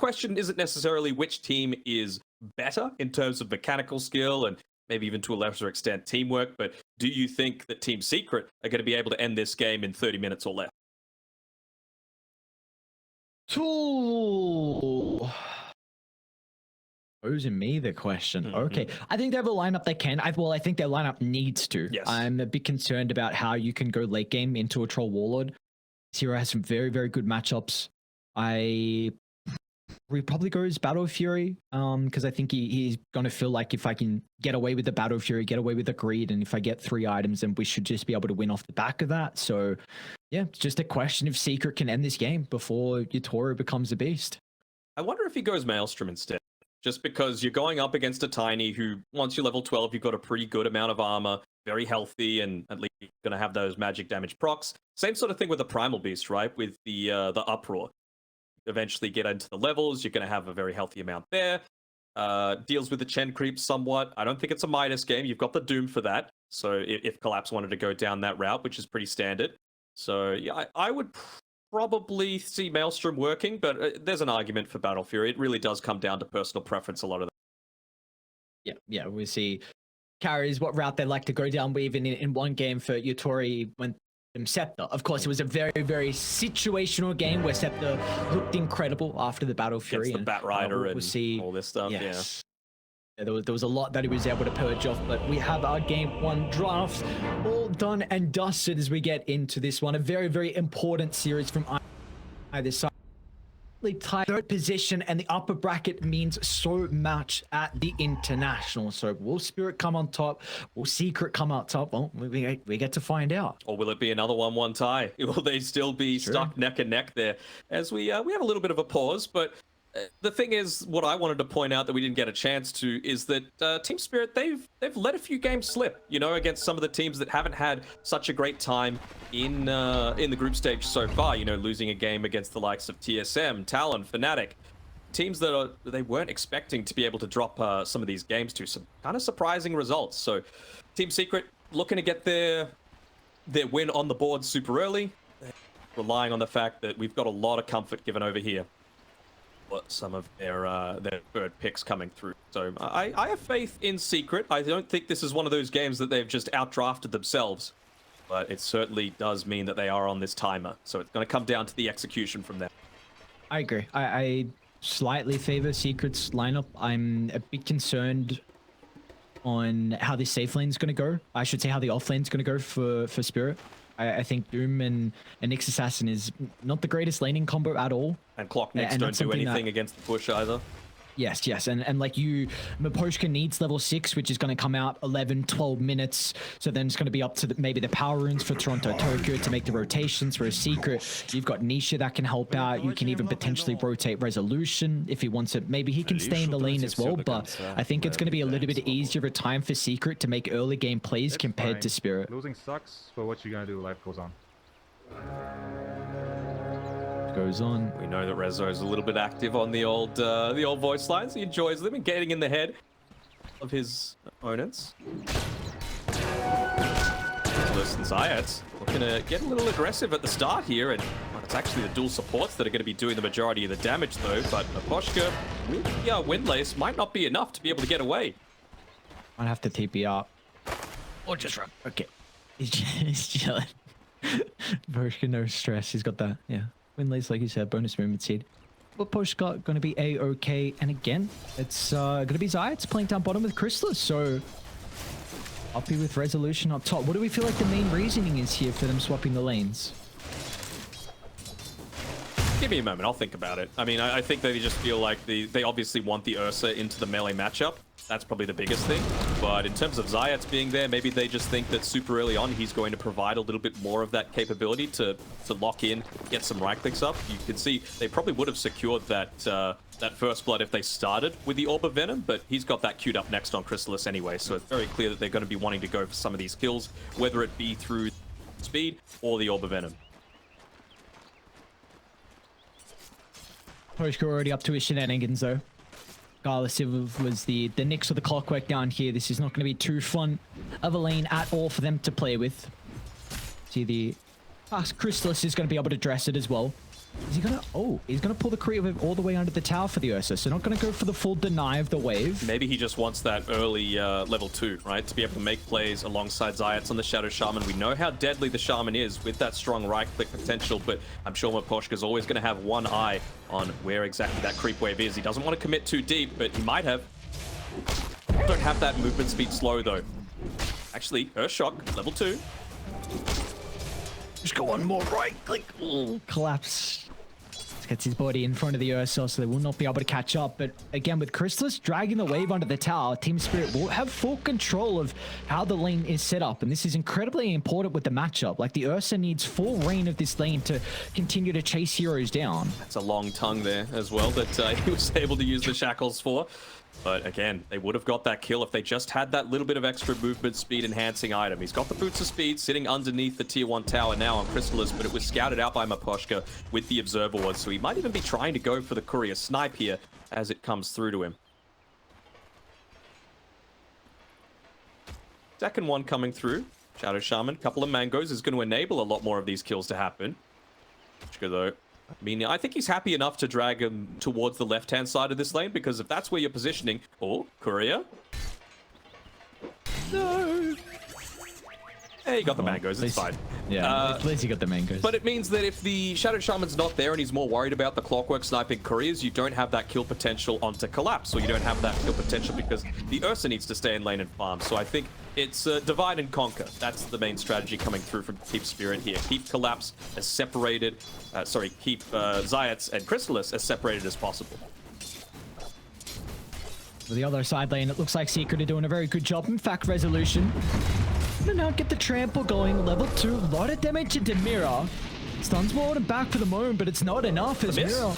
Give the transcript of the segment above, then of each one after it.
question isn't necessarily which team is better in terms of mechanical skill and maybe even to a lesser extent teamwork, but do you think that Team Secret are going to be able to end this game in 30 minutes or less? Ooh. Posing me the question. Okay, I think they have a lineup that can. I think their lineup needs to. Yes. I'm a bit concerned about how you can go late game into a Troll Warlord. Zero has some very, very good matchups. We probably goes Battle Fury because I think he's going to feel like if I can get away with the Battle Fury, get away with the Greed, and if I get 3 items, then we should just be able to win off the back of that. So, yeah, it's just a question if Secret can end this game before Yutoro becomes a beast. I wonder if he goes Maelstrom instead. Just because you're going up against a Tiny who, once you're level 12, you've got a pretty good amount of armor, very healthy, and at least you're going to have those magic damage procs. Same sort of thing with the Primal Beast, right? With the Uproar. Eventually get into the levels, you're going to have a very healthy amount there. Deals with the Chen creep somewhat. I don't think it's a Midas game. You've got the Doom for that. So if Collapse wanted to go down that route, which is pretty standard. So yeah, I would probably see Maelstrom working, but there's an argument for Battle Fury. It really does come down to personal preference a lot of that. Yeah, we see carries what route they like to go down. We even in one game for Yutori went Scepter. Of course, it was a very, very situational game where Scepter looked incredible after the Battle Fury. Against the Bat Rider and see, all this stuff, yes. Yeah, there was a lot that he was able to purge off, but we have our game 1 draft all done and dusted as we get into this one. A very, very important series from either side. Tied third position, and the upper bracket means so much at the international. So will Spirit come on top? Will Secret come out top? Well, we get to find out. Or will it be another 1-1 tie? Will they still be stuck neck and neck there? As we have a little bit of a pause, but the thing is, what I wanted to point out that we didn't get a chance to is that Team Spirit, they've let a few games slip, you know, against some of the teams that haven't had such a great time in the group stage so far. You know, losing a game against the likes of TSM, Talon, Fnatic, teams that they weren't expecting to be able to drop some of these games to. Some kind of surprising results. So, Team Secret looking to get their win on the board super early, relying on the fact that we've got a lot of comfort given over here. Some of their third picks coming through. So I have faith in Secret. I don't think this is one of those games that they've just outdrafted themselves, but it certainly does mean that they are on this timer. So it's going to come down to the execution from there. I agree. I slightly favor Secret's lineup. I'm a bit concerned on how this safe lane is going to go. I should say how the off lane is going to go for Spirit. I think Doom and Nyx Assassin is not the greatest laning combo at all. And Clock Nyx don't do anything against the push either. Yes. And like Miposhka needs level 6, which is going to come out 11, 12 minutes. So then it's going to be up to maybe the power runes for Toronto, Tokyo to make the rotations. For a Secret, you've got Nisha that can help out. You can even potentially rotate Resolution if he wants it. Maybe he can stay in the lane as well, but I think it's going to be a little bit easier of time for Secret to make early game plays compared to Spirit. Losing sucks, but what you going to do? Life goes on. Goes on. We know that Rezo's a little bit active on the old voice lines. He enjoys them and getting in the head of his opponents. Listen, Zayat's looking to get a little aggressive at the start here, and it's actually the dual supports that are going to be doing the majority of the damage though, but Miposhka with the Windlace might not be enough to be able to get away. Might have to TP up. Or just run. Okay. He's chilling. Miposhka, no stress. He's got that, yeah. Windlace, like you said, bonus movement seed. But Postcard going to be A-okay. And again, it's going to be Zayat's playing down bottom with Chrysalis. So, Uppy with Resolution up top. What do we feel like the main reasoning is here for them swapping the lanes? Give me a moment, I'll think about it. I mean, I think they just feel like they obviously want the Ursa into the melee matchup. That's probably the biggest thing. But in terms of Zayat's being there, maybe they just think that super early on he's going to provide a little bit more of that capability to lock in, get some right clicks up. You can see they probably would have secured that that first blood if they started with the Orb of Venom, but he's got that queued up next on Chrysalis anyway, so it's very clear that they're going to be wanting to go for some of these kills, whether it be through speed or the Orb of Venom. Poshka already up to his shenanigans though. Regardless if it was the Nyx or the Clockwork down here, this is not going to be too fun of a lane at all for them to play with. See the Chrysalis is going to be able to dress it as well. Is he gonna? Oh, he's gonna pull the creep all the way under the tower for the Ursa. So not gonna go for the full deny of the wave. Maybe he just wants that early level 2, right? To be able to make plays alongside Zayats on the Shadow Shaman. We know how deadly the Shaman is with that strong right-click potential, but I'm sure Miposhka's always going to have one eye on where exactly that creep wave is. He doesn't want to commit too deep, but he might have. Don't have that movement speed slow, though. Actually, Earthshock, level 2. Just go one more right-click. Collapse. Gets his body in front of the Ursa, so they will not be able to catch up. But again, with Chrysalis dragging the wave under the tower, Team Spirit will have full control of how the lane is set up. And this is incredibly important with the matchup. Like, the Ursa needs full reign of this lane to continue to chase heroes down. That's a long tongue there as well that he was able to use the shackles for. But again, they would have got that kill if they just had that little bit of extra movement speed enhancing item. He's got the Boots of Speed sitting underneath the tier 1 tower now on Chrysalis, but it was scouted out by Miposhka with the Observer Ward, so he might even be trying to go for the Courier Snipe here as it comes through to him. Second one coming through. Shadow Shaman, couple of mangoes is going to enable a lot more of these kills to happen. Though, I mean, I think he's happy enough to drag him towards the left-hand side of this lane, because if that's where you're positioning... Oh, Courier. No. Hey, you got the mangoes, it's fine. Yeah, at least you got the mangoes. But it means that if the Shadow Shaman's not there and he's more worried about the Clockwork sniping Couriers, you don't have that kill potential onto Collapse, or you don't have that kill potential because the Ursa needs to stay in lane and farm. So I think it's divide and conquer. That's the main strategy coming through from Team Spirit here. Keep Collapse as separated, keep Zayats and Chrysalis as separated as possible. For the other side lane, it looks like Secret are doing a very good job. In fact, Resolution. And now get the trample going. Level 2, a lot of damage into Mirror. Stuns more and back for the moment, but it's not enough as Mirror.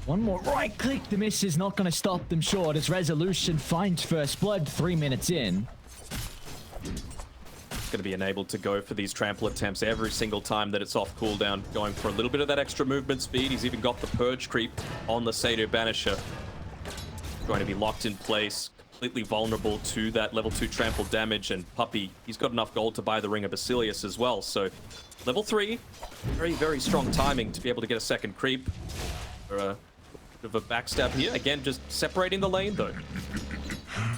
One more right click. The miss is not going to stop them short as Resolution finds first blood 3 minutes in. It's going to be enabled to go for these trample attempts every single time that it's off cooldown, going for a little bit of that extra movement speed. He's even got the Purge creep on the Sado Banisher. Going to be locked in place, completely vulnerable to that level 2 trample damage, and Puppey, he's got enough gold to buy the Ring of Basilius as well. So level 3, very, very strong timing to be able to get a second creep. For a bit of a backstab here. Again, just separating the lane though.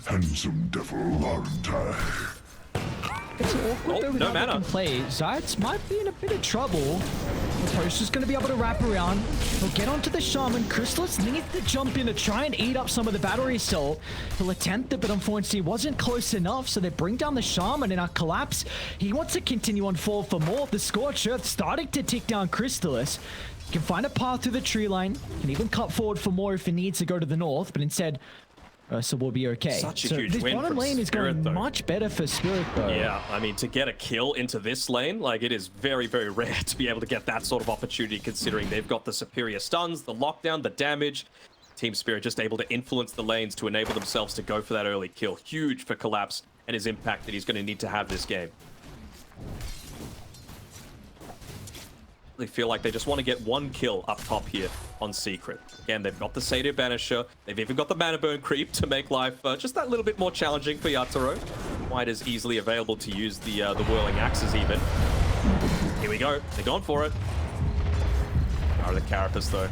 Handsome devil, aren't I? It's awkward though with how they can play. Zayats might be in a bit of trouble. The post is going to be able to wrap around. He'll get onto the Shaman. Chrysalis needs to jump in to try and eat up some of the battery assault. He'll attempt it, but unfortunately wasn't close enough, so they bring down the Shaman in a collapse. He wants to continue on forward for more. The Scorched Earth starting to tick down Chrysalis. He can find a path through the tree line. Can even cut forward for more if he needs to go to the north, but instead... so we'll be okay. Such a so huge this win bottom from lane is going Spirit, much better for Spirit, though. Yeah, I mean, to get a kill into this lane, like, it is very, very rare to be able to get that sort of opportunity, considering they've got the superior stuns, the lockdown, the damage. Team Spirit just able to influence the lanes to enable themselves to go for that early kill. Huge for Collapse and his impact that he's going to need to have this game. They feel like they just want to get one kill up top here on Secret. Again, they've got the Sado Banisher. They've even got the Mana Burn creep to make life just that little bit more challenging for Yatoro. Quite as easily available to use the Whirling Axes even. Here we go. They're going for it. Oh, the Carapace though.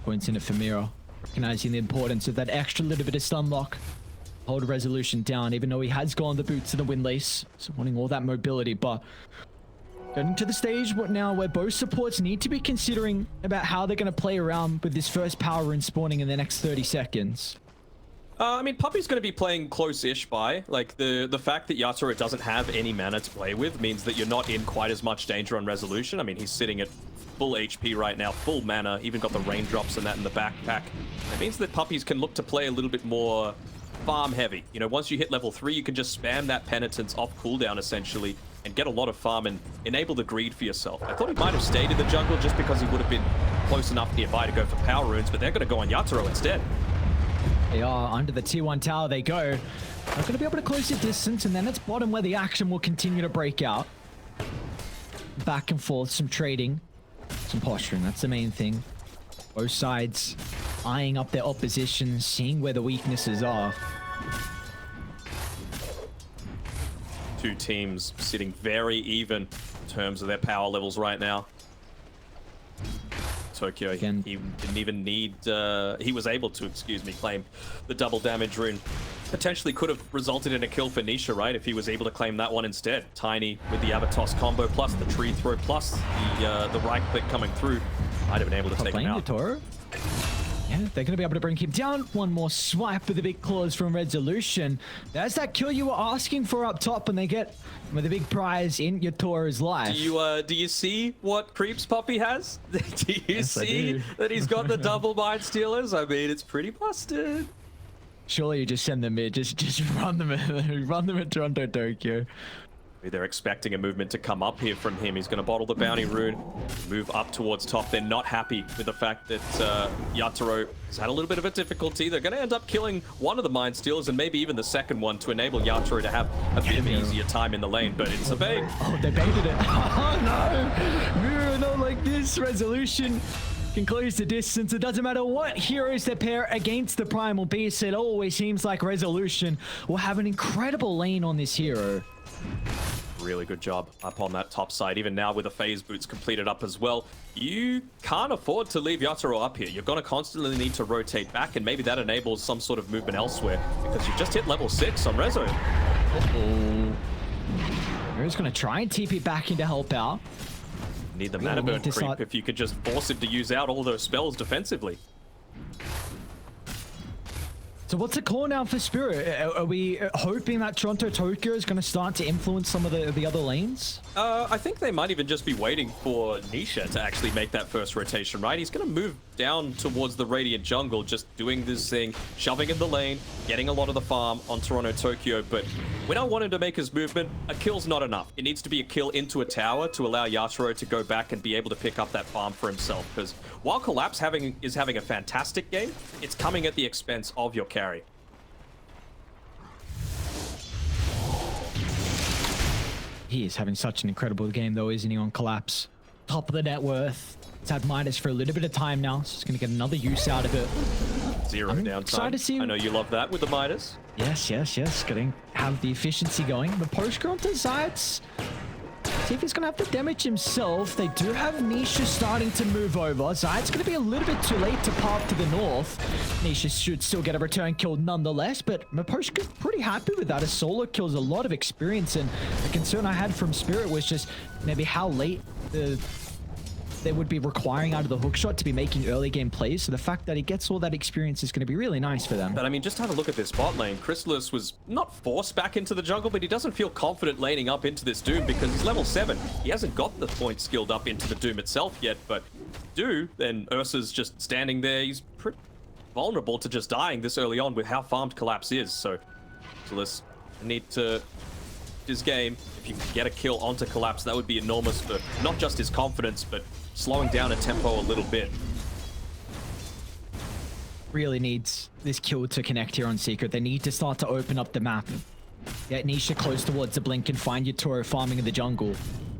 Points in it for Mira. Recognizing the importance of that extra little bit of stun lock. Hold Resolution down, even though he has gone the boots to the Windlace. So wanting all that mobility, but... Getting to the stage now where both supports need to be considering about how they're going to play around with this first power rune spawning in the next 30 seconds. I mean, Puppey's going to be playing close-ish by. Like, the fact that Yatoro doesn't have any mana to play with means that you're not in quite as much danger on Resolution. I mean, he's sitting at full HP right now, full mana, even got the raindrops and that in the backpack. It means that Puppies can look to play a little bit more farm heavy. You know, once you hit level 3, you can just spam that Penitence off cooldown, essentially, and get a lot of farm and enable the greed for yourself. I thought he might have stayed in the jungle just because he would have been close enough nearby to go for power runes, but they're going to go on Yatoro instead. They are under the tier 1 tower. They go. Not going to be able to close the distance, and then it's bottom where the action will continue to break out. Back and forth, some trading, some posturing. That's the main thing. Both sides eyeing up their opposition, seeing where the weaknesses are. Two teams sitting very even terms of their power levels right now. Tokyo, Again. he didn't even need, he was able to, excuse me, claim the double damage rune. Potentially could have resulted in a kill for Nisha, right? If he was able to claim that one instead. Tiny with the Abatos combo, plus the tree throw, plus the right click coming through. Might have been able to take him out. Toro. Yeah, they're going to be able to bring him down. One more swipe with the big claws from Resolution. There's that kill you were asking for up top, and they get with a big prize in Yatoro's life. Do you see what Creeps Poppy has? Do you Yes, I see do. that he's got the double Mind Stealers? I mean, it's pretty busted. Surely you just send them mid. Just run them at Toronto, Tokyo. They're expecting a movement to come up here from him. He's going to bottle the bounty rune, move up towards top. They're not happy with the fact that Yatoro has had a little bit of a difficulty. They're going to end up killing one of the Mind Stealers and maybe even the second one to enable Yatoro to have a bit of an easier time in the lane, but it's a bait. Oh, they baited it. Oh, no. Mirror, not like this. Resolution can close the distance. It doesn't matter what heroes they pair against the Primal Beast. It always seems like Resolution will have an incredible lane on this hero. Really good job up on that top side. Even now with the phase boots completed up as well, you can't afford to leave Yatoro up here. You're going to constantly need to rotate back, and maybe that enables some sort of movement elsewhere, because you've just hit level 6 on Rezo. Uh-oh. Mirror's going to try and TP back in to help out. Need the Really mana burn need to creep start- if you could just force him to use out all those spells defensively. So what's the call now for Spirit? Are we hoping that Toronto Tokyo is going to start to influence some of the other lanes? I think they might even just be waiting for Nisha to actually make that first rotation, right? He's going to move down towards the Radiant Jungle, just doing this thing, shoving in the lane, getting a lot of the farm on Toronto Tokyo, but when I want him to make his movement, a kill's not enough. It needs to be a kill into a tower to allow Yatoro to go back and be able to pick up that farm for himself, because while Collapse is having a fantastic game, it's coming at the expense of your carry. He is having such an incredible game though, isn't he, on Collapse? Top of the net worth. It's had Midas for a little bit of time now, so it's going to get another use out of it. Zero I'm downtime. excited to see- I know you love that with the Midas. Yes. Have the efficiency going. The post on to sides. See if he's going to have to damage himself. They do have Nisha starting to move over. Zayat's going to be a little bit too late to path to the north. Nisha should still get a return kill nonetheless, but Maposhka's pretty happy with that. A solo kills a lot of experience, and the concern I had from Spirit was just maybe how late they would be requiring out of the hookshot to be making early game plays. So the fact that he gets all that experience is going to be really nice for them. But I mean, just have a look at this bot lane. Chrysalis was not forced back into the jungle, but he doesn't feel confident laning up into this Doom because he's level 7. He hasn't got the point skilled up into the Doom itself yet, but then Ursa's just standing there. He's pretty vulnerable to just dying this early on with how farmed Collapse is. So let's need to his game. If you can get a kill onto Collapse, that would be enormous for not just his confidence, but slowing down a tempo a little bit. Really needs this kill to connect here on Secret. They need to start to open up the map. Get Nisha close towards the blink and find Yatoro farming in the jungle.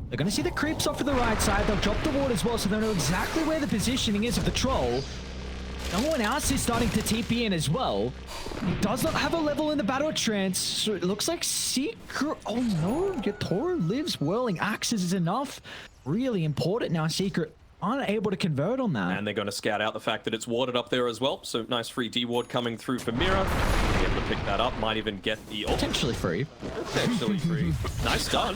They're going to see the creeps off to the right side. They'll drop the ward as well, so they'll know exactly where the positioning is of the troll. No one else is starting to TP in as well. He does not have a level in the battle trance, so it looks like Secret... Oh no, Yatoro lives. Whirling Axes is enough. Really important now. Secret unable to convert on that. And they're going to scout out the fact that it's warded up there as well. So nice free D ward coming through for Mira. Be able to pick that up. Might even get the ult. Potentially free. Potentially free. Nice stun.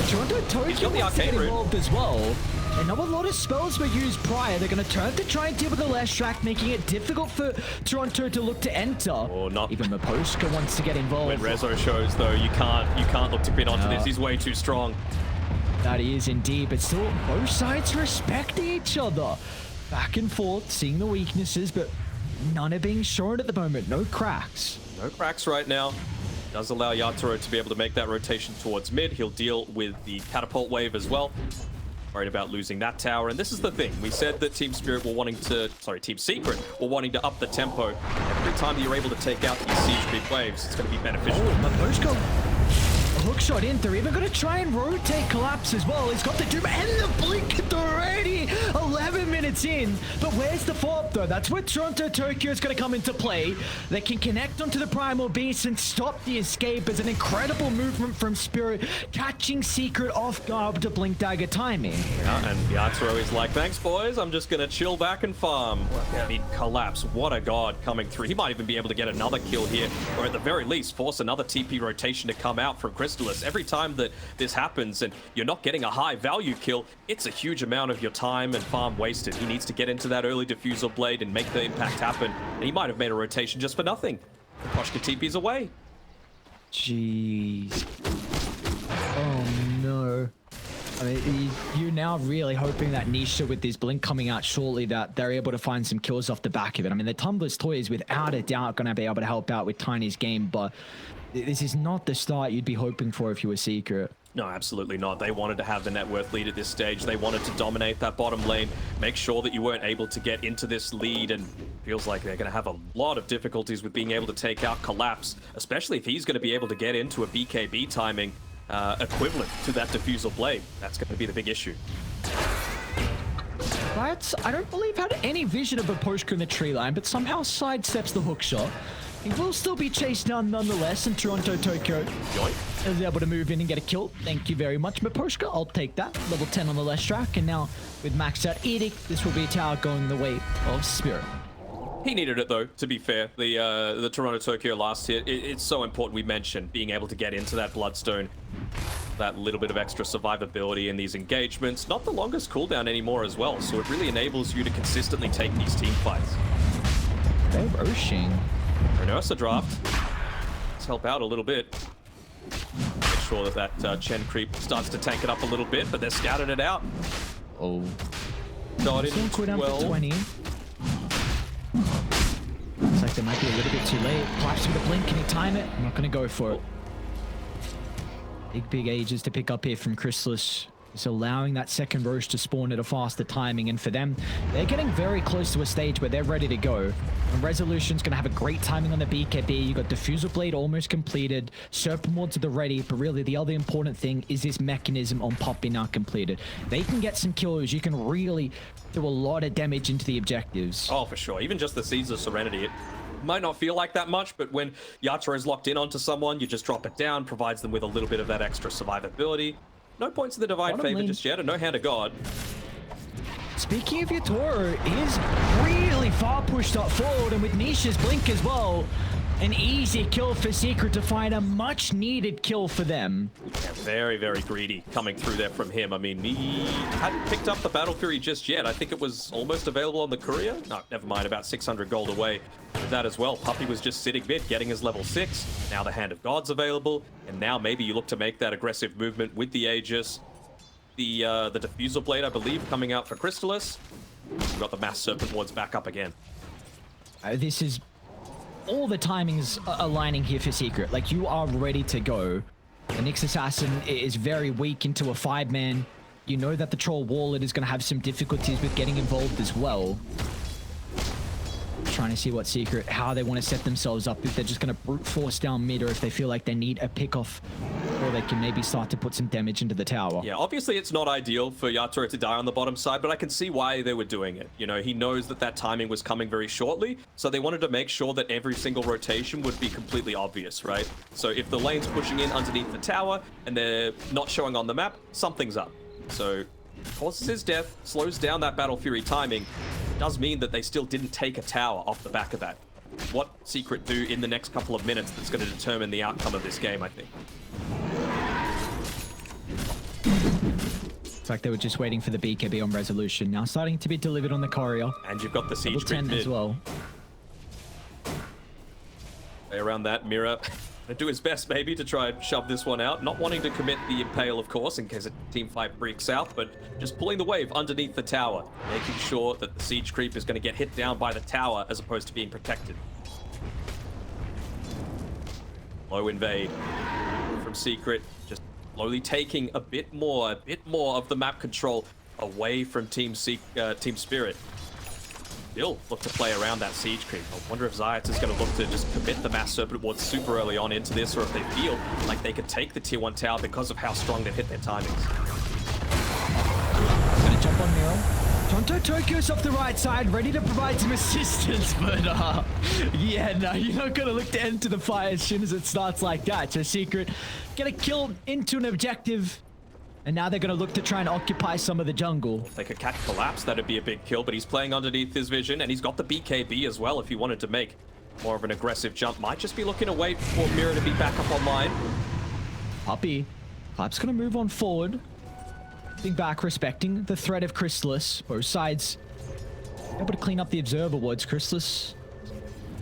Toronto Tokyo He's got the wants to get arcane rune. involved as well. I know a lot of spells were used prior. They're going to turn to try and deal with the last track, making it difficult for Toronto to look to enter. Or not. Even Maposhka wants to get involved. When Rezo shows, though, you can't look to pin onto No. this. He's way too strong. That he is indeed, but still both sides respect each other. Back and forth, seeing the weaknesses, but none are being shown at the moment. No cracks. No cracks right now. Does allow Yatoro to be able to make that rotation towards mid. He'll deal with the catapult wave as well. Worried about losing that tower. And this is the thing. We said that Team Secret were wanting to up the tempo. Every time that you're able to take out these siege creep waves, it's going to be beneficial. Maposhka, a hook shot in. They're even going to try and rotate Collapse as well. He's got the Doom and the Blink at the ready. 11 minutes gets in, but where's the follow-up though? That's where Toronto Tokyo is going to come into play. They can connect onto the Primal Beast and stop the escape as an incredible movement from Spirit, catching Secret off guard with the Blink Dagger timing. Yeah, and Yatoro is like, thanks boys, I'm just gonna chill back and farm. I mean, Collapse, what a god coming through. He might even be able to get another kill here, or at the very least force another TP rotation to come out from Crystallis. Every time that this happens and you're not getting a high value kill, it's a huge amount of your time and farm wasted. He needs to get into that early diffusal blade and make the impact happen, and he might have made a rotation just for nothing. Koshka TP's away. Jeez. Oh no. I mean, you're now really hoping that Nisha with this blink coming out shortly that they're able to find some kills off the back of it. I mean, the Tumbler's Toy is without a doubt going to be able to help out with Tiny's game, but this is not the start you'd be hoping for if you were Secret. No, absolutely not. They wanted to have the net worth lead at this stage. They wanted to dominate that bottom lane, make sure that you weren't able to get into this lead, and feels like they're going to have a lot of difficulties with being able to take out Collapse, especially if he's going to be able to get into a BKB timing equivalent to that diffusal blade. That's going to be the big issue. Right, I don't believe had any vision of a Poshka in the tree line, but somehow sidesteps the hook shot. He will still be chased down nonetheless, and Toronto Tokyo is able to move in and get a kill. Thank you very much, Maposhka. I'll take that. Level 10 on the left track, and now with maxed out Edict, this will be a tower going the way of Spirit. He needed it though, to be fair. The Toronto Tokyo last hit, it's so important. We mentioned being able to get into that Bloodstone, that little bit of extra survivability in these engagements. Not the longest cooldown anymore as well, so it really enables you to consistently take these team fights. They're rushing. Renersa draft. Let's help out a little bit. Make sure that Chen creep starts to tank it up a little bit, but they're scouting it out. Oh. Got in Cool down for 20. Looks like they might be a little bit too late. Collapse with a blink. Can he time it? I'm not going to go for it. Big ages to pick up here from Chrysalis. It's allowing that second Roche to spawn at a faster timing, and for them, they're getting very close to a stage where they're ready to go. And Resolution's going to have a great timing on the BKB. You got Diffusal Blade almost completed, Serpent Wards are ready, but really the other important thing is this mechanism on Poppy now completed. They can get some kills. You can really do a lot of damage into the objectives. Oh, for sure. Even just the Seeds of Serenity, it might not feel like that much, but when Yatoro is locked in onto someone, you just drop it down, provides them with a little bit of that extra survivability. No points in the Divine Favor just yet, and no Hand of God. Speaking of Yatoro, he is really far pushed up forward, and with Nisha's blink as well, an easy kill for Secret to find a much needed kill for them. Yeah, very, very greedy coming through there from him. I mean, he hadn't picked up the Battle Fury just yet. I think it was almost available on the Courier. No, never mind, about 600 gold away with that as well. Puppy was just sitting mid, getting his level 6. Now the Hand of God's available, and now maybe you look to make that aggressive movement with the Aegis. The Diffusal Blade, I believe, coming out for Crystallis. We've got the Mass Serpent Wards back up again. This is... all the timings aligning here for Secret. Like, you are ready to go. The Nyx Assassin is very weak into a 5-man. You know that the Troll Warlord is going to have some difficulties with getting involved as well. Trying to see what Secret, how they want to set themselves up. If they're just going to brute force down mid, or if they feel like they need a pick-off, or they can maybe start to put some damage into the tower. Yeah, obviously it's not ideal for Yatoro to die on the bottom side, but I can see why they were doing it. You know, he knows that that timing was coming very shortly, so they wanted to make sure that every single rotation would be completely obvious, right? So if the lane's pushing in underneath the tower and they're not showing on the map, something's up. So causes his death, slows down that Battle Fury timing. Does mean that they still didn't take a tower off the back of that. What Secret do in the next couple of minutes that's going to determine the outcome of this game, I think. It's like they were just waiting for the BKB on Resolution. Now starting to be delivered on the Courier. And you've got the Siege Level 10 mid as well. Stay around that. Mira do his best maybe to try and shove this one out. Not wanting to commit the Impale, of course, in case a team fight breaks out, but just pulling the wave underneath the tower, making sure that the Siege Creep is going to get hit down by the tower as opposed to being protected. Low invade from Secret, just slowly taking a bit more of the map control away from Team Spirit. Still look to play around that Siege Creep. I wonder if Zayat is going to look to just commit the Mass Serpent Ward super early on into this, or if they feel like they could take the Tier 1 tower because of how strong they've hit their timings. Gonna jump on Miro. Toronto Tokyo's off the right side, ready to provide some assistance, but yeah, no, you're not gonna look to enter the fight as soon as it starts like that. So Secret get a kill into an objective, and now they're gonna look to try and occupy some of the jungle. If they could catch Collapse, that'd be a big kill, but he's playing underneath his vision, and he's got the BKB as well if he wanted to make more of an aggressive jump. Might just be looking to wait for Mira to be back up online. Puppy, Clap's gonna move on forward. Being back, respecting the threat of Chrysalis. Both sides able to clean up the observer wards. Chrysalis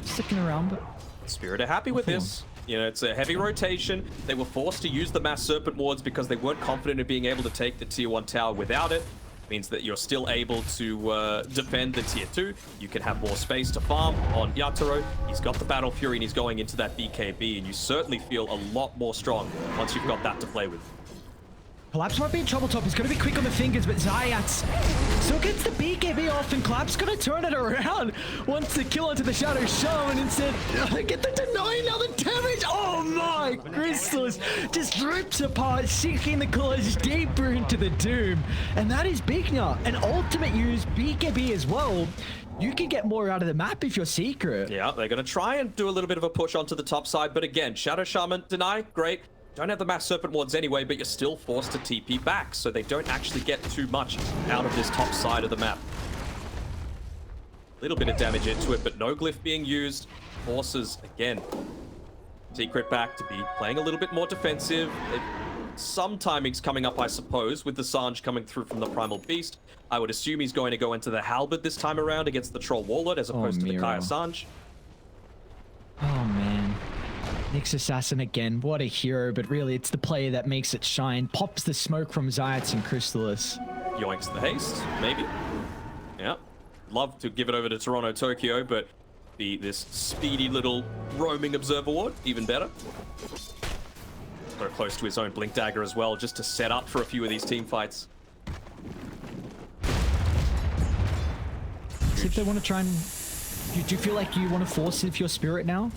sticking around, but Spirit are happy with this. You know, it's a heavy rotation. They were forced to use the mass serpent wards because they weren't confident in being able to take the tier 1 tower without it. Means that you're still able to defend the tier 2. You can have more space to farm on Yatoro. He's got the Battle Fury and he's going into that BKB, and you certainly feel a lot more strong once you've got that to play with. Collapse might be in trouble top. He's going to be quick on the fingers, but Zayats still gets the BKB off, and Collapse going to turn it around. Wants to kill onto the Shadow Shaman and instead get the deny now the damage. Oh my, Chrysalis just rips apart, sinking the claws deeper into the Doom. And that is big now. An ultimate use BKB as well. You can get more out of the map if you're Secret. Yeah, they're going to try and do a little bit of a push onto the top side, but again, Shadow Shaman, deny, great. Don't have the mass serpent wards anyway, but you're still forced to TP back, so they don't actually get too much out of this top side of the map. Little bit of damage into it, but no glyph being used. Forces, again, Secret back to be playing a little bit more defensive. Some timings coming up, I suppose, with the Sange coming through from the Primal Beast. I would assume he's going to go into the Halberd this time around against the Troll Warlord as opposed to the Kaya Sange. Oh, man. Nyx Assassin again, what a hero, but really it's the player that makes it shine. Pops the smoke from Zayats and Chrysalis. Yoinks the haste, maybe. Yeah. Love to give it over to Toronto Tokyo, but this speedy little roaming observer ward, even better. So close to his own Blink Dagger as well, just to set up for a few of these team fights. See if they want to try and... Do you feel like you want to force it if you're Spirit now?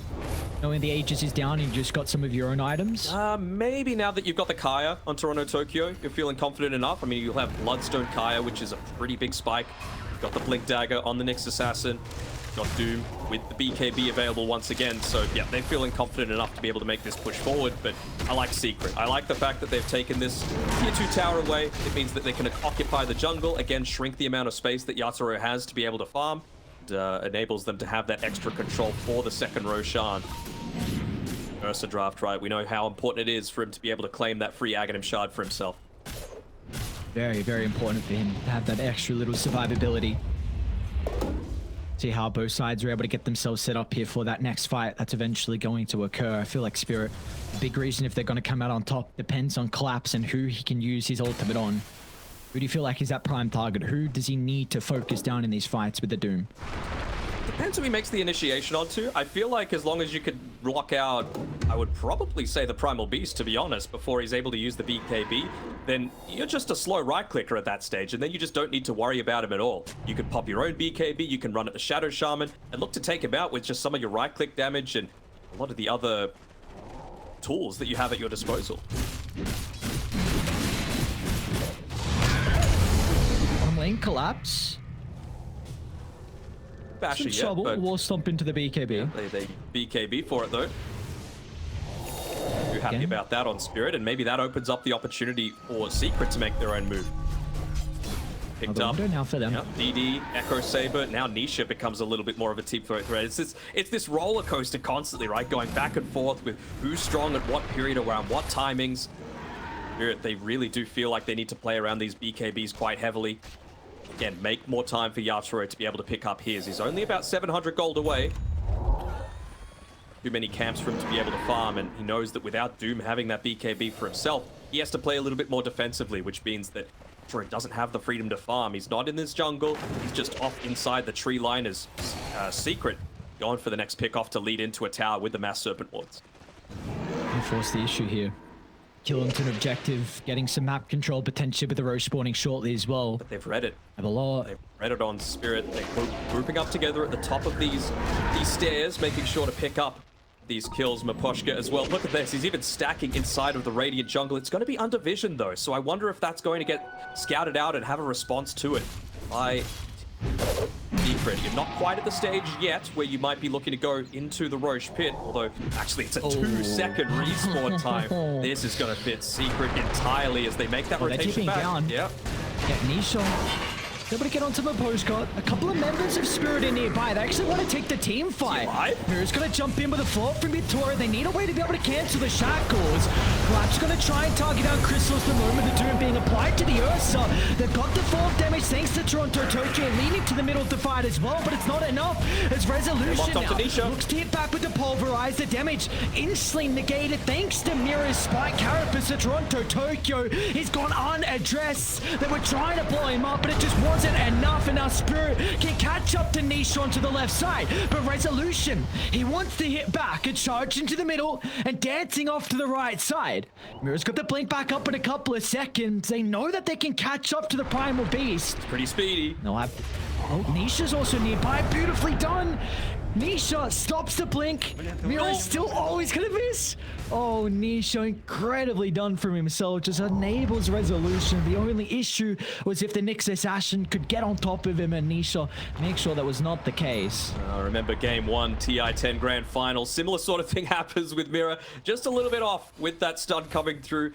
Knowing the Aegis is down and you just got some of your own items? Maybe now that you've got the Kaya on Toronto Tokyo, you're feeling confident enough. I mean, you'll have Bloodstone Kaya, which is a pretty big spike. You've got the Blink Dagger on the Nyx Assassin. You've got Doom with the BKB available once again. So, yeah, they're feeling confident enough to be able to make this push forward. But I like Secret. I like the fact that they've taken this tier 2 tower away. It means that they can occupy the jungle. Again, shrink the amount of space that Yatoro has to be able to farm. Enables them to have that extra control for the second Roshan. Ursa draft, right? We know how important it is for him to be able to claim that free Aghanim Shard for himself. Very, very important for him to have that extra little survivability. See how both sides are able to get themselves set up here for that next fight that's eventually going to occur. I feel like Spirit, the big reason if they're going to come out on top depends on Collapse and who he can use his ultimate on. Who do you feel like is that prime target? Who does he need to focus down in these fights with the Doom? Depends who he makes the initiation onto. I feel like as long as you could block out, I would probably say the Primal Beast, to be honest, before he's able to use the BKB, then you're just a slow right-clicker at that stage, and then you just don't need to worry about him at all. You can pop your own BKB, you can run at the Shadow Shaman, and look to take him out with just some of your right-click damage and a lot of the other tools that you have at your disposal. Lane Collapse. Basher, Some trouble. but Wall stomp into the BKB. yeah, they BKB for it though. You're happy about that on Spirit, and maybe that opens up the opportunity for Secret to make their own move. Picked up now for them. Yeah, DD, Echo Saber. Now Nisha becomes a little bit more of a team threat. It's this roller coaster constantly, right? Going back and forth with who's strong at what period, around what timings. Spirit, they really do feel like they need to play around these BKBs quite heavily. Again, make more time for Yatoro to be able to pick up his. He's only about 700 gold away. Too many camps for him to be able to farm, and he knows that without Doom having that BKB for himself, he has to play a little bit more defensively, which means that Yatoro doesn't have the freedom to farm. He's not in this jungle. He's just off inside the tree line as Secret going for the next pick off to lead into a tower with the Mass Serpent Wards. Force the issue here. Kill into an objective, getting some map control potentially with the Roche spawning shortly as well. But they've read it. Have a lot. They've read it on Spirit. They're grouping up together at the top of these stairs, making sure to pick up these kills. Maposhka as well. Look at this. He's even stacking inside of the Radiant jungle. It's going to be under vision though, so I wonder if that's going to get scouted out and have a response to it. by Secret. You're not quite at the stage yet where you might be looking to go into the Roche pit, although actually it's a 2-second respawn time. This is going to fit Secret entirely as they make that rotation back. Down. Yep. Yeah, Nisha able to get onto Maposhka. A couple of members of Spirit are nearby. They actually want to take the team fight. Mirror's going to jump in with a float from Victoria. They need a way to be able to cancel the shackles. Collapse going to try and target out Crystal at the moment. The Doom being applied to the Ursa. They've got the 4 damage thanks to Toronto Tokyo leaning to the middle of the fight as well, but it's not enough. It's Resolution now. Looks to hit back with the Pulverize. The damage instantly negated thanks to Mirror's spike carapace. So Toronto Tokyo is gone unaddressed. They were trying to blow him up, but it just wasn't enough, and now Spirit can catch up to Nisha to the left side. But Resolution, he wants to hit back and charge into the middle and dancing off to the right side. Mirror's got the blink back up in a couple of seconds. They know that they can catch up to the Primal Beast. It's pretty speedy. They'll have to... Oh, Nisha's also nearby. Beautifully done. Nisha stops the blink. Mirror's still always gonna miss. Oh, Nisha, incredibly done from himself. Just enables Resolution. The only issue was if the Nyx Assassin could get on top of him, and Nisha make sure that was not the case. Remember game 1, TI-10 Grand Final. Similar sort of thing happens with Mirror. Just a little bit off with that stun coming through.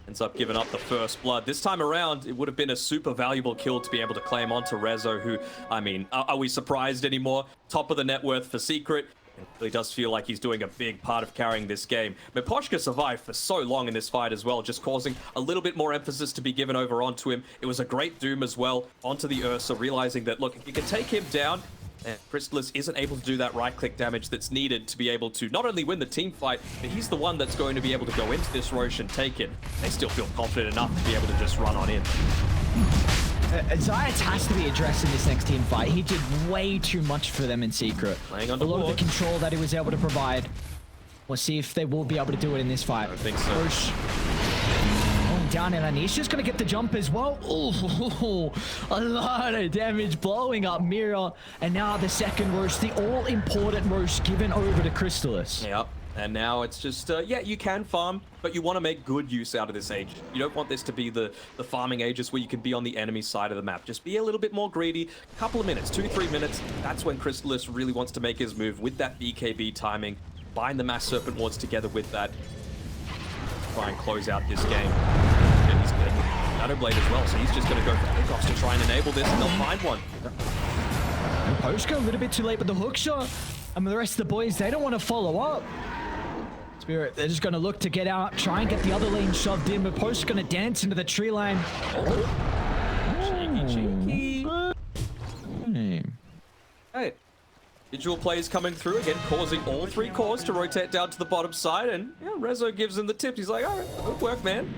Ends up giving up the first blood. This time around, it would have been a super valuable kill to be able to claim onto Rezo, who, I mean, are we surprised anymore? Top of the net worth for Secret. It really does feel like he's doing a big part of carrying this game. Miposhka survived for so long in this fight as well, just causing a little bit more emphasis to be given over onto him. It was a great Doom as well onto the Ursa, realizing that, look, if you can take him down, and Crystallis isn't able to do that right-click damage that's needed to be able to not only win the team fight, but he's the one that's going to be able to go into this Roche and take it. They still feel confident enough to be able to just run on in. Zayats has to be addressed in this next team fight. He did way too much for them in Secret. Playing on a lot of the control that he was able to provide. We'll see if they will be able to do it in this fight. I don't think so. Roche. Down, and Anisha's gonna get the jump as well. Oh, a lot of damage blowing up Mirror, and now the second Roche, the all-important Roche given over to Crystallis. Yep, and now it's just, yeah, you can farm, but you want to make good use out of this age. You don't want this to be the farming ages where you can be on the enemy side of the map. Just be a little bit more greedy. Couple of minutes, 2-3 minutes, that's when Crystallis really wants to make his move with that BKB timing. Bind the Mass Serpent Wards together with that. Try and close out this game. And he's getting Shadow Blade as well, so he's just going to go for pickoffs to try and enable this, and they'll find one. Poshka a little bit too late with the hook shot. And the rest of the boys, they don't want to follow up. Spirit, they're just going to look to get out, try and get the other lane shoved in, but Posh's going to dance into the tree line. Cheeky. Hey. Individual plays coming through, again, causing all 3 cores to rotate down to the bottom side, and yeah, Rezo gives him the tip. He's like, all right, good work, man.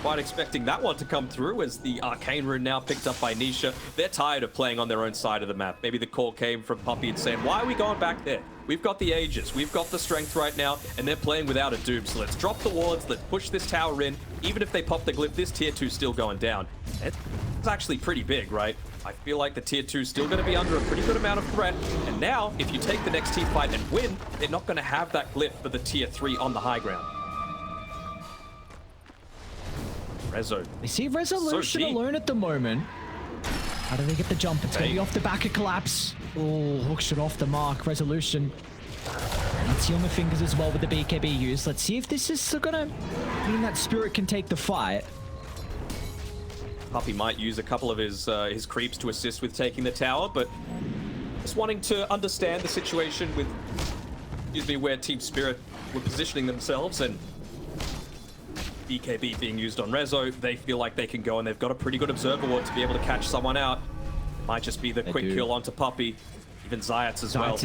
Quite expecting that one to come through as the Arcane Rune now picked up by Nisha. They're tired of playing on their own side of the map. Maybe the call came from Puppy and saying, why are we going back there? We've got the Aegis, we've got the strength right now, and they're playing without a Doom. So let's drop the wards, let's push this tower in. Even if they pop the glyph, this tier 2's still going down. It's actually pretty big, right? I feel like the tier 2's still going to be under a pretty good amount of threat. And now, if you take the next team fight and win, they're not going to have that glyph for the tier 3 on the high ground. Rezo. They see Resolution alone at the moment. How do they get the jump? It's going to be off the back of Collapse. Oh, hooks it off the mark. Resolution. Let's see on the fingers as well with the BKB use. Let's see if this is going to mean that Spirit can take the fight. Puppy might use a couple of his creeps to assist with taking the tower, but just wanting to understand the situation with, where Team Spirit were positioning themselves, and BKB being used on Rezo, they feel like they can go, and they've got a pretty good Observer Ward to be able to catch someone out. Might just be the quick kill onto Puppy. Even Zayats as well.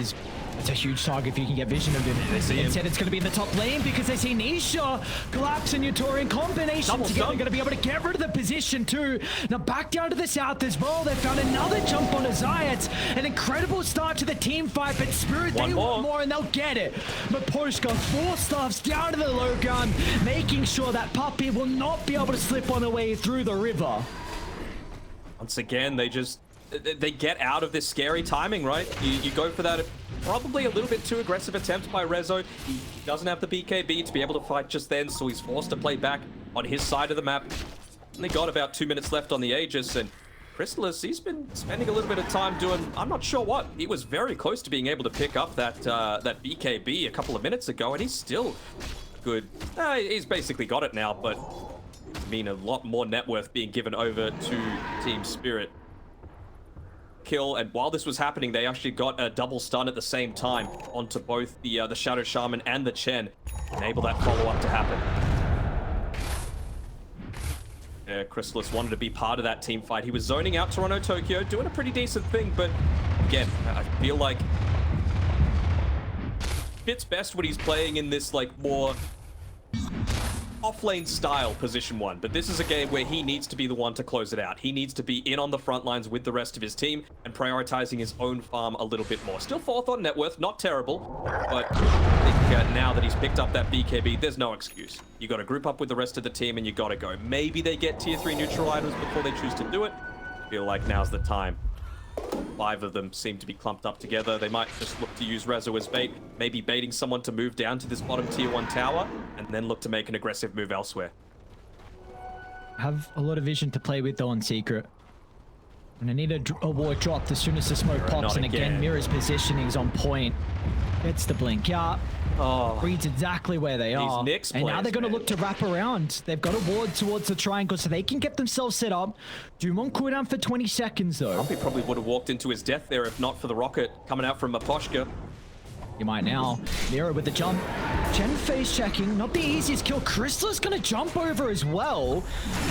It's a huge target if you can get vision of him. Instead, it's going to be in the top lane because they see Nisha, Collapse, and Yutori in combination together. Going to be able to get rid of the position too. Now back down to the south as well. They found another jump on Zayats. An incredible start to the team fight, but Spirit, they want more and they'll get it. Maposhka 4 staffs down to the low ground, making sure that Puppy will not be able to slip on the way through the river. Once again, they get out of this scary timing, right? You go for that probably a little bit too aggressive attempt by Rezo. He doesn't have the BKB to be able to fight just then, so he's forced to play back on his side of the map. Only got about 2 minutes left on the Aegis, and Chrysalis, he's been spending a little bit of time doing, I'm not sure what. He was very close to being able to pick up that that BKB a couple of minutes ago, and he's still good. He's basically got it now, but I mean, a lot more net worth being given over to Team Spirit. Kill, and while this was happening, they actually got a double stun at the same time onto both the Shadow Shaman and the Chen, enable that follow-up to happen. Chrysalis wanted to be part of that team fight. He was zoning out Toronto Tokyo, doing a pretty decent thing, but again, I feel like fits best when he's playing in this like more off-lane style position one, but this is a game where he needs to be the one to close it out. He needs to be in on the front lines with the rest of his team and prioritizing his own farm a little bit more. Still fourth on net worth, not terrible, but I think now that he's picked up that BKB, there's no excuse. You got to group up with the rest of the team and you got to go. Maybe they get tier 3 neutral items before they choose to do it. I feel like now's the time. 5 of them seem to be clumped up together. They might just look to use Rezo as bait, maybe baiting someone to move down to this bottom tier 1 tower, and then look to make an aggressive move elsewhere. Have a lot of vision to play with though on Secret. And I need a ward dropped as soon as the smoke pops, and again, Mira's positioning is on point. Gets the blink out. Oh, Reads exactly where they are. Nyx And now players, they're going to man. look to wrap around. They've got a ward towards the triangle so they can get themselves set up. Doom on cooldown for 20 seconds though. He probably would have walked into his death there if not for the rocket coming out from Maposhka. You might now. Mira with the jump. Chen face checking. Not the easiest kill. Crystal's going to jump over as well.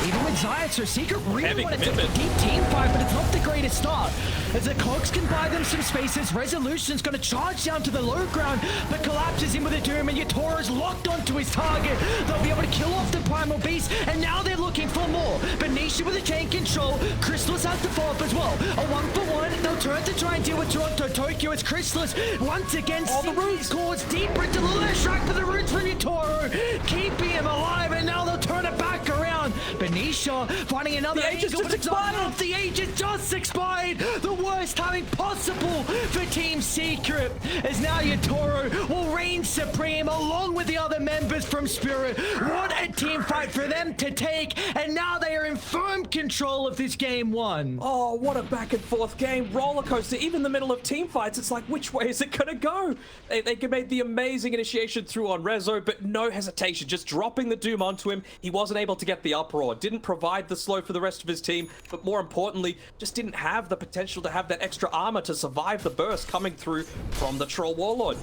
Even with Zayat, so Secret really Heavy want to take a commitment. deep team fight, but it's not the greatest start. As the Cogs can buy them some spaces, Resolution's going to charge down to the low ground, but collapses in with a Doom, and Yatoro's locked onto his target. They'll be able to kill off the Primal Beast, and now they're looking for more. But Nisha with a chain control. Chrysalis has to follow up as well. A 1-for-1. They'll turn to try and deal with Toronto Tokyo as Chrysalis once again All the roots. Scores deeper into the left track for the roots from Yatoro, keeping him alive, and now they'll turn it back around. Benisha finding another The Aegis angle, just but it's not expired. enough. The Aegis just expired. The worst timing possible for Team Secret, as now Yatoro will reign supreme along with the other members from Spirit. What a team fight for them to take, and now they are in firm control of this game one. Oh, what a back and forth game. Roller coaster. Even in the middle of team fights, it's like, which way is it going to go? They made the amazing initiation through on Rezo, but no hesitation. Just dropping the Doom onto him. He wasn't able to get the uproar. Didn't provide the slow for the rest of his team, but more importantly, just didn't have the potential to have that extra armor to survive the burst coming through from the Troll Warlord.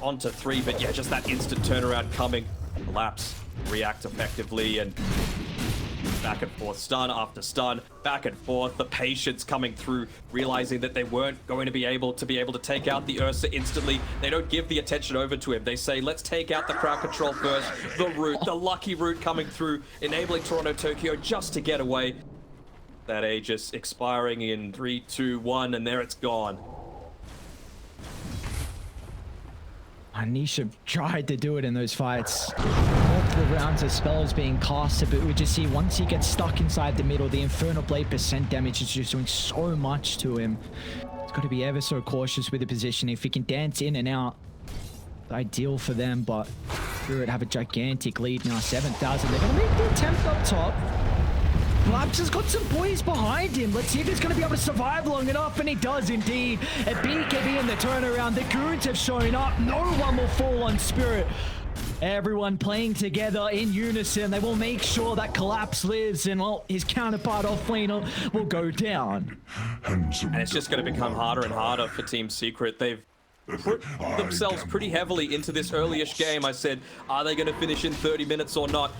Onto 3, but yeah, just that instant turnaround coming. Collapse, react effectively, and back and forth, stun after stun, back and forth. The patience coming through, realizing that they weren't going to be able to take out the Ursa instantly. They don't give the attention over to him. They say, let's take out the crowd control first. The root, the lucky root coming through, enabling Toronto Tokyo just to get away. That Aegis expiring in 3, 2, 1, and there it's gone. Anisha tried to do it in those fights. Multiple rounds of spells being casted, but we just see once he gets stuck inside the middle, the Infernal Blade percent damage is just doing so much to him. He's got to be ever so cautious with the position. If he can dance in and out, it's ideal for them, but Spirit have a gigantic lead now, 7,000. They're going to make the attempt up top. Collapse has got some boys behind him. Let's see if he's going to be able to survive long enough, and he does indeed. A BKB in the turnaround. The goons have shown up. No one will fall on Spirit. Everyone playing together in unison. They will make sure that Collapse lives, and well, his counterpart offlaner will go down. And it's just going to become harder and harder for Team Secret. They've put themselves pretty heavily into this early-ish game. I said, are they going to finish in 30 minutes or not?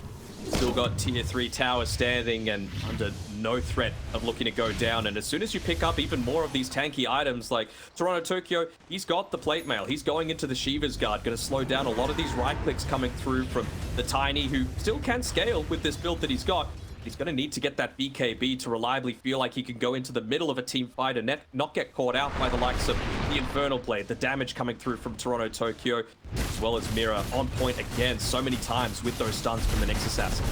Still got tier 3 towers standing and under no threat of looking to go down. And as soon as you pick up even more of these tanky items like Toronto Tokyo, he's got the plate mail. He's going into the Shiva's Guard, going to slow down a lot of these right clicks coming through from the Tiny, who still can scale with this build that he's got. He's going to need to get that BKB to reliably feel like he can go into the middle of a team fight and not get caught out by the likes of the Infernal Blade, the damage coming through from Toronto Tokyo, as well as Mira on point again so many times with those stuns from the Nyx Assassin.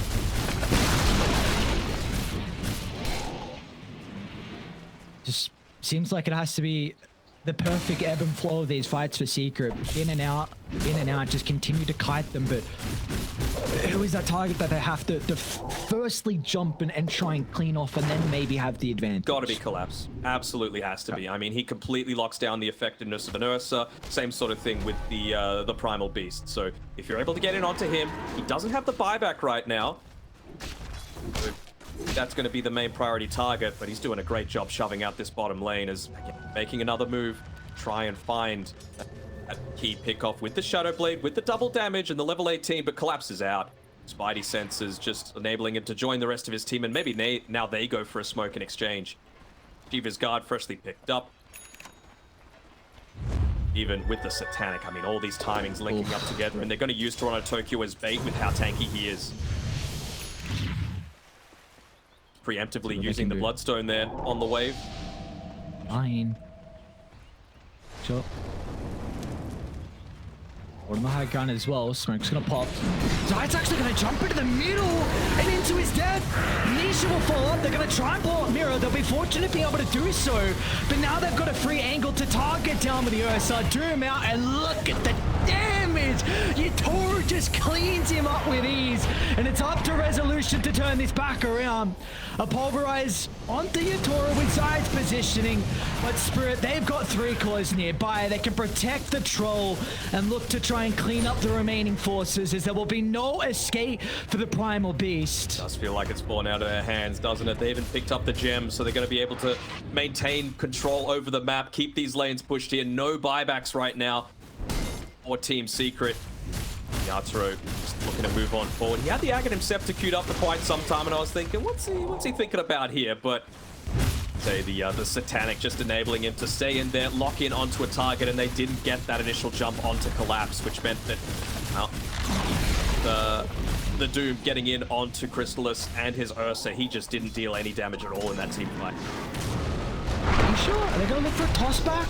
Just seems like it has to be the perfect ebb and flow of these fights for Secret. In and out, just continue to kite them. But who is that target that they have to firstly jump and try and clean off, and then maybe have the advantage? Got to be Collapse. Absolutely has to be. I mean, he completely locks down the effectiveness of an Ursa. Same sort of thing with the Primal Beast. So if you're able to get in onto him, he doesn't have the buyback right now. So that's going to be the main priority target, but he's doing a great job shoving out this bottom lane as again, making another move, try and find a key pick-off with the Shadow Blade, with the double damage and the level 18, but collapses out. Spidey senses just enabling him to join the rest of his team, and maybe now they go for a smoke in exchange. Shiva's guard freshly picked up. Even with the Satanic, I mean, all these timings linking up together, and they're going to use Toronto Tokyo as bait with how tanky he is. Preemptively using the Bloodstone there on the wave. Fine. Sure. One more high ground as well. Smoke's gonna pop. Zayat's actually gonna jump into the middle and into his death. Nisha will fall up. They're gonna try and blow up Mirror. They'll be fortunate being able to do so. But now they've got a free angle to target down with the Ursa. Doom out, and look at the damage. Yatoro just cleans him up with ease. And it's up to Resolution to turn this back around. A pulverize onto Yatoro with Zayat's positioning. But Spirit, they've got 3 cores nearby. They can protect the troll and look to try and clean up the remaining forces, as there will be no escape for the Primal Beast. Does feel like it's fallen out of their hands, doesn't it? They even picked up the gems, so they're going to be able to maintain control over the map, keep these lanes pushed in. No buybacks right now for Team Secret. Yatoro just looking to move on forward. He had the Aghanim Scepter queued up for quite some time, and I was thinking, what's he thinking about here? But say the Satanic just enabling him to stay in there, lock in onto a target, and they didn't get that initial jump onto Collapse, which meant that the Doom getting in onto Crystallis and his Ursa, he just didn't deal any damage at all in that team fight. Are you sure? Are they going to look for a toss back?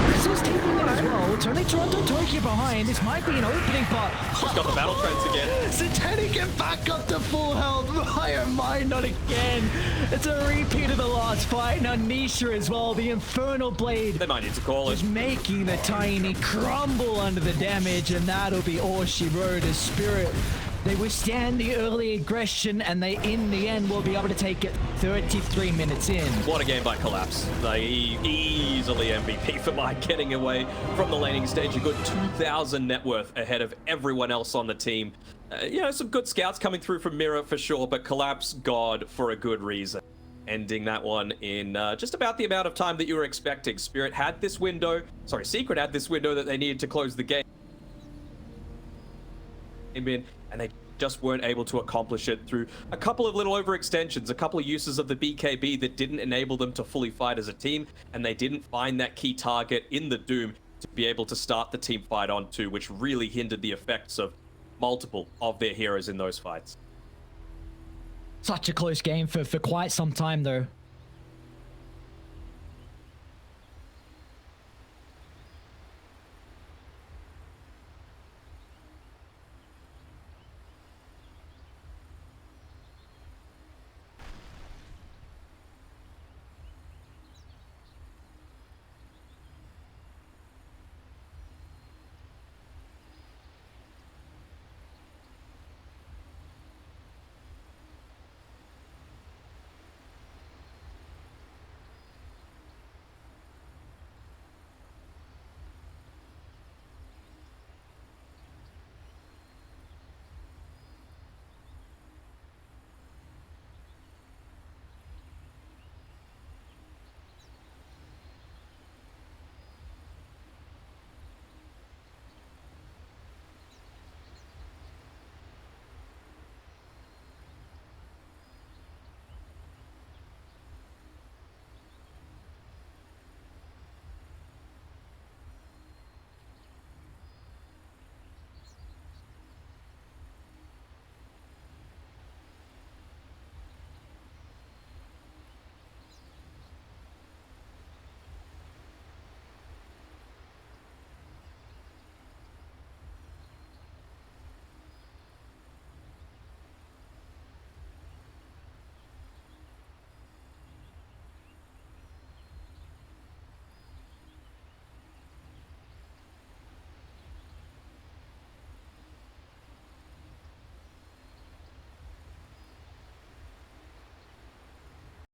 Crystal's taking it as well. It's only Toronto Tokyo behind. This might be an opening, but He's got the battle trance again. Satanic get back up to full health. Why am I not again? It's a repeat of the last fight. Now Nisha as well. The Infernal Blade. They might need to call it. Just making the Tiny crumble under the damage, and that'll be all she wrote as Spirit. They withstand the early aggression, and they, in the end, will be able to take it 33 minutes in. What a game by Collapse. They easily MVP for Mike getting away from the laning stage. A good 2,000 net worth ahead of everyone else on the team. You know, some good scouts coming through from Mirror for sure, but Collapse, God, for a good reason. Ending that one in just about the amount of time that you were expecting. Secret had this window that they needed to close the game in, and they just weren't able to accomplish it through a couple of little overextensions, a couple of uses of the BKB that didn't enable them to fully fight as a team, and they didn't find that key target in the Doom to be able to start the team fight onto, which really hindered the effects of multiple of their heroes in those fights. Such a close game for quite some time, though.